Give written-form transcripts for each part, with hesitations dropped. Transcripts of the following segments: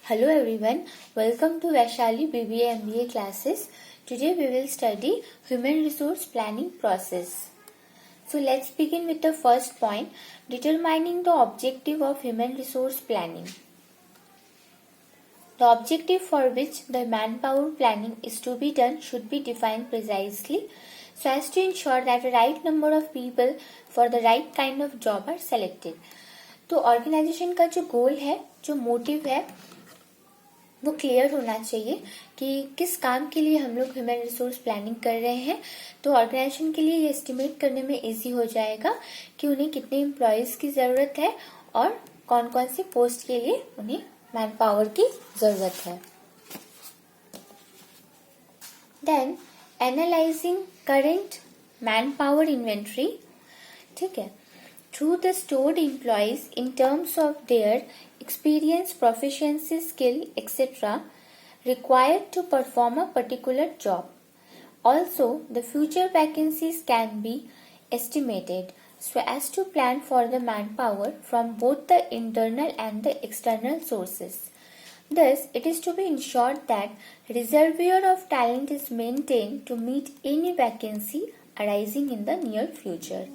Hello everyone, welcome to Vaishali BBA MBA classes. Today we will study human resource planning process. So let's begin with the first point, determining the objective of human resource planning. The objective for which the manpower planning is to be done should be defined precisely so as to ensure that the right number of people for the right kind of job are selected. तो organisation का जो गोल है, जो motive है, वो clear होना चाहिए कि किस काम के लिए हम लोग ह्यूमन रिसोर्स प्लानिंग कर रहे हैं. तो ऑर्गेनाइजेशन के लिए ये एस्टिमेट करने में इजी हो जाएगा कि उन्हें कितने एम्प्लॉयज की जरूरत है और कौन कौन से पोस्ट के लिए उन्हें मैन पावर की जरूरत है. Then analysing current man power inventory. ठीक है, through the stored employees in terms of their experience, proficiency, skill, etc. required to perform a particular job. Also, the future vacancies can be estimated so as to plan for the manpower from both the internal and the external sources. Thus, it is to be ensured that reservoir of talent is maintained to meet any vacancy arising in the near future.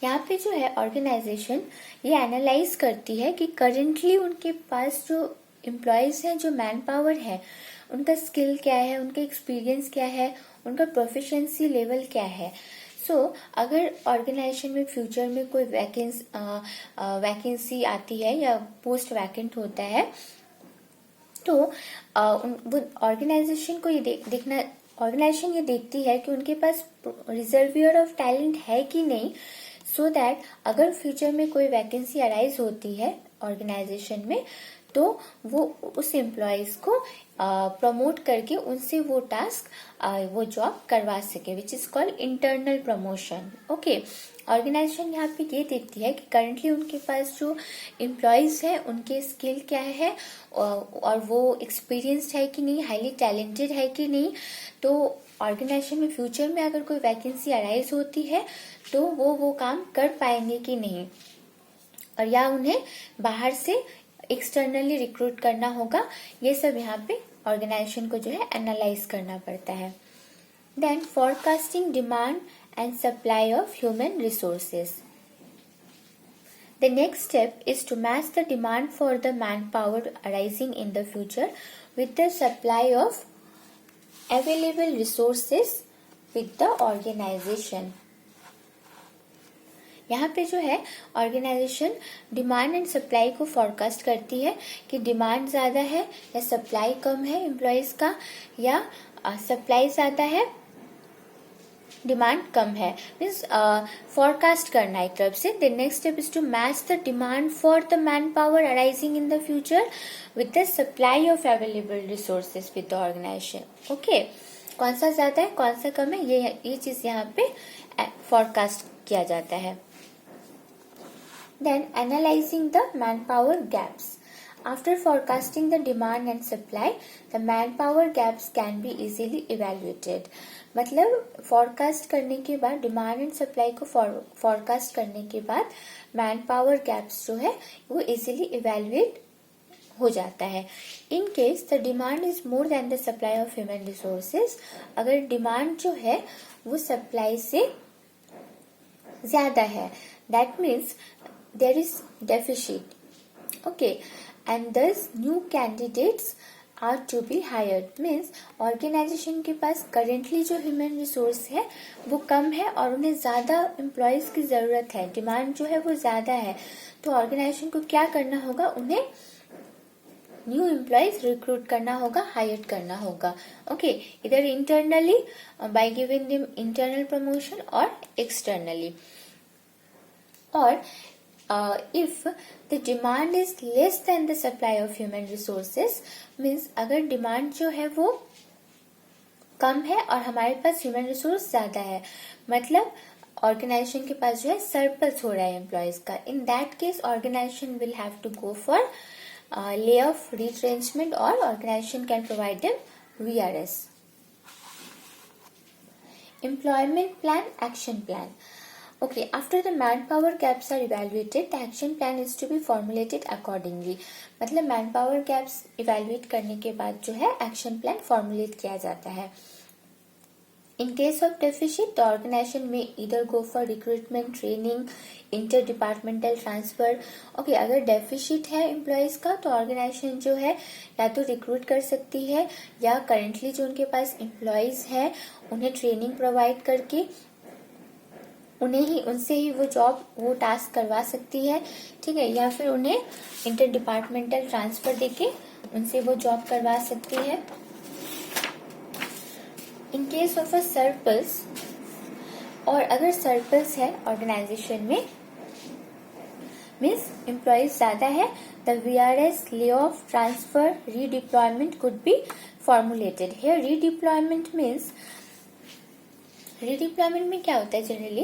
यहाँ पे जो है organisation ये analyse करती है कि currently उनके पास जो एम्प्लॉयज हैं, जो मैन पावर है, उनका स्किल क्या है, उनका एक्सपीरियंस क्या है, उनका प्रोफिशिएंसी लेवल क्या है. अगर ऑर्गेनाइजेशन में फ्यूचर में कोई वैकेंसी आती है या पोस्ट वैकेंट होता है तो ऑर्गेनाइजेशन को ये ऑर्गेनाइजेशन ये देखती है कि उनके पास रिजर्वियर ऑफ टैलेंट है कि नहीं, सो दैट अगर फ्यूचर में कोई वैकेंसी अराइज होती है ऑर्गेनाइजेशन में तो वो उस एम्प्लॉयज को प्रमोट करके उनसे वो टास्क वो जॉब करवा सके, which is called internal promotion. Okay, organisation यहाँ पे ये देखती है कि करंटली उनके पास जो एम्प्लॉयज है उनके स्किल क्या है और वो एक्सपीरियंस्ड है कि नहीं, हाईली टैलेंटेड है कि नहीं. तो ऑर्गेनाइजेशन में फ्यूचर में अगर कोई वैकेंसी अराइज होती है तो वो काम कर पाएंगे कि नहीं, और या उन्हें बाहर से एक्सटर्नली रिक्रूट करना होगा. ये सब यहाँ पे ऑर्गेनाइजेशन को जो है एनालाइज करना पड़ता है. Then forecasting demand and supply of human resources. The next step is to match the demand for the manpower arising in the future with the supply of available resources with the organization. यहाँ पे जो है organisation demand and supply को forecast करती है कि demand ज्यादा है या सप्लाई कम है एम्प्लॉयज का, या सप्लाई ज्यादा है डिमांड कम है. मीन्स फोरकास्ट करना एक तरफ से. The next step is to match the demand for the man power arising in the future with the supply of available resources with the organisation. Okay, कौन सा ज्यादा है कौन सा कम है, ये चीज यहाँ पे फोरकास्ट किया जाता है. Then analyzing the manpower gaps. After forecasting the demand and supply, the manpower gaps can be easily evaluated. मतलब forecast करने के बाद, डिमांड एंड सप्लाई को forecast करने के बाद मैन पावर गैप्स जो है वो इजीली इवेल्युएट हो जाता है. In case the demand is more than the supply of human resources. अगर डिमांड जो है वो सप्लाई से ज्यादा है, that means there is deficit. Okay, and thus new candidates are to be hired. Means organization के पास currently जो human resource है वो कम है और उन्हें ज्यादा employees की जरूरत है, डिमांड जो है वो ज्यादा है. तो ऑर्गेनाइजेशन को क्या करना होगा, उन्हें न्यू एम्प्लॉयज रिक्रूट करना होगा, हायर करना होगा. ओके, इधर internally by giving them internal promotion और एक्सटर्नली. और if the demand is less than the supply of human resources, means अगर डिमांड जो है वो कम है और हमारे पास ह्यूमन रिसोर्स ज्यादा है, मतलब ऑर्गेनाइजेशन के पास जो है सरप्लस हो रहा है एम्प्लॉयज का. In that case organisation will have to go for lay off, retrenchment, और organisation can provide them VRS. Employment plan, action plan. Okay, after the manpower gaps are evaluated, the action plan is to be formulated accordingly. मतलब manpower gaps evaluate करने के बाद जो है action plan formulate किया जाता है. In case of deficit, the organization may either go for recruitment, training, interdepartmental transfer. Okay, अगर deficit है employees का तो organization जो है या तो recruit कर सकती है या currently जो उनके पास employees है उन्हें training provide करके उनसे ही वो जॉब वो टास्क करवा सकती है. ठीक है, या फिर उन्हें इंटर डिपार्टमेंटल ट्रांसफर देके उनसे वो जॉब करवा सकती है. In case of a surplus, और अगर सरप्लस है ऑर्गेनाइजेशन में मीन्स एम्प्लॉयज ज्यादा है, the VRS lay off transfer redeployment could be formulated. Here redeployment means redeployment में क्या होता है जनरली,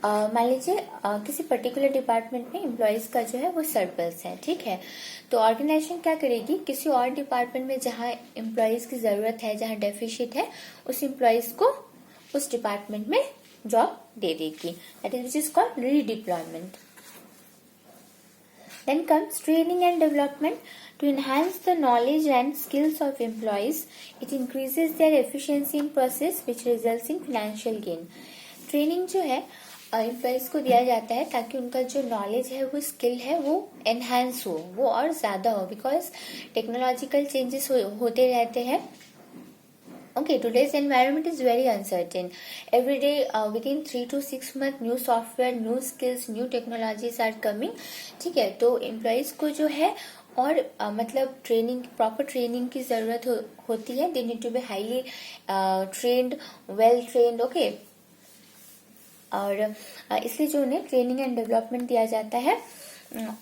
मान लीजिए किसी पर्टिकुलर डिपार्टमेंट में एम्प्लॉयज का जो है वो सरप्लस है. ठीक है, तो ऑर्गेनाइजेशन क्या करेगी, किसी और डिपार्टमेंट में जहाँ एम्प्लॉयज की जरूरत है, जहाँ डेफिशिट है, उस एम्प्लॉयज को उस डिपार्टमेंट में जॉब दे देगी. That is which is called redeployment. Then comes training and development. To enhance the knowledge and skills of employees, it increases their efficiency in process, which results in financial gain. Training जो है employees को दिया जाता है ताकि उनका जो knowledge है, वो स्किल है, वो एनहांस हो, वो और ज्यादा हो, बिकॉज टेक्नोलॉजिकल चेंजेस होते रहते हैं. Okay, today's environment is very uncertain. Every day, within 3 to 6 months, new software, new skills, new technologies are coming. ठीक है, तो एम्प्लॉयज को जो है और मतलब ट्रेनिंग, प्रॉपर ट्रेनिंग की जरूरत होती है. They need to be highly trained, well trained. Okay, और इसलिए जो उन्हें ट्रेनिंग एंड डेवलपमेंट दिया जाता है.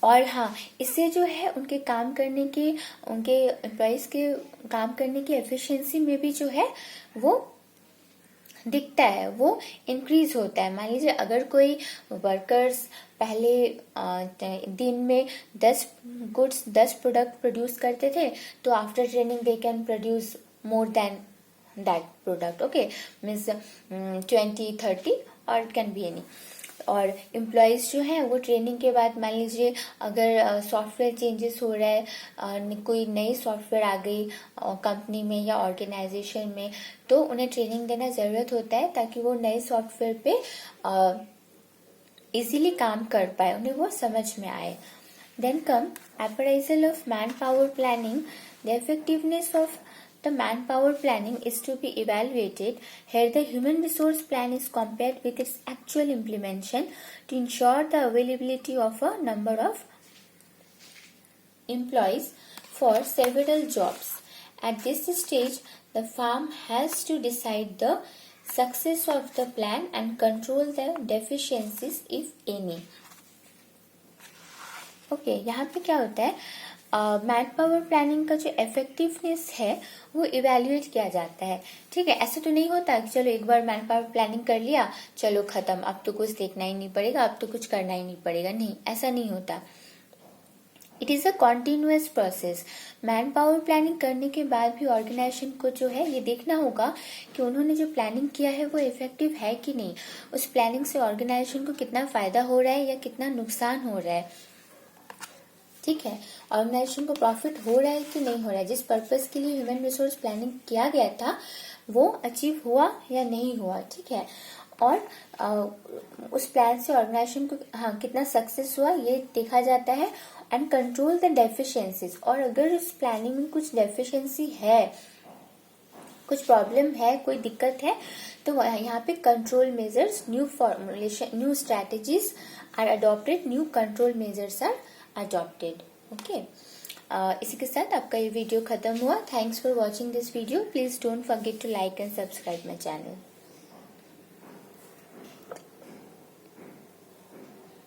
और हाँ, इससे जो है उनके काम करने की, उनके एम्प्लॉयज के काम करने की एफिशिएंसी में भी जो है वो दिखता है, वो इंक्रीज होता है. मान लीजिए अगर कोई वर्कर्स पहले दिन में 10 प्रोडक्ट प्रोड्यूस करते थे, तो after training they can produce more than that product. Okay, means 20, 30 और इट कैन बी एनी. और एम्प्लॉयज जो हैं वो ट्रेनिंग के बाद, मान लीजिए अगर सॉफ्टवेयर चेंजेस हो रहा है, कोई नई सॉफ्टवेयर आ गई कंपनी में या ऑर्गेनाइजेशन में, तो उन्हें ट्रेनिंग देना जरूरत होता है ताकि वो नए सॉफ्टवेयर पे इजीली काम कर पाए, उन्हें वो समझ में आए. Then come appraisal of man power planning. The effectiveness of the manpower planning is to be evaluated. Here the human resource plan is compared with its actual implementation to ensure the availability of a number of employees for several jobs. At this stage, the firm has to decide the success of the plan and control the deficiencies if any. Okay, यहाँ पे क्या होता है, man power planning का जो effectiveness है वो evaluate किया जाता है. ठीक है, ऐसा तो नहीं होता कि चलो एक बार मैन पावर प्लानिंग कर लिया, चलो खत्म, अब तो कुछ देखना ही नहीं पड़ेगा, अब तो कुछ करना ही नहीं पड़ेगा. नहीं, ऐसा नहीं होता. It is a continuous process. Man power planning करने के बाद भी ऑर्गेनाइजेशन को जो है ये देखना होगा कि उन्होंने जो प्लानिंग किया है वो इफेक्टिव है कि नहीं, उस प्लानिंग से ऑर्गेनाइजेशन को कितना फायदा हो रहा है या कितना नुकसान हो रहा है. ठीक है, ऑर्गेनाइजेशन को प्रॉफिट हो रहा है कि नहीं हो रहा है, जिस पर्पस के लिए ह्यूमन रिसोर्स प्लानिंग किया गया था वो अचीव हुआ या नहीं हुआ. ठीक है, और उस प्लान से ऑर्गेनाइजेशन को हाँ कितना सक्सेस हुआ ये देखा जाता है. And control the deficiencies. और अगर उस प्लानिंग में कुछ डेफिशिएंसी है, कुछ प्रॉब्लम है, कोई दिक्कत है, तो यहाँ पे control measures, new formulation, new strategies are adopted, new control measures are adopted. Okay, इसी के साथ आपका ये वीडियो खत्म हुआ. Thanks for watching this video. Please don't forget to like and subscribe my channel.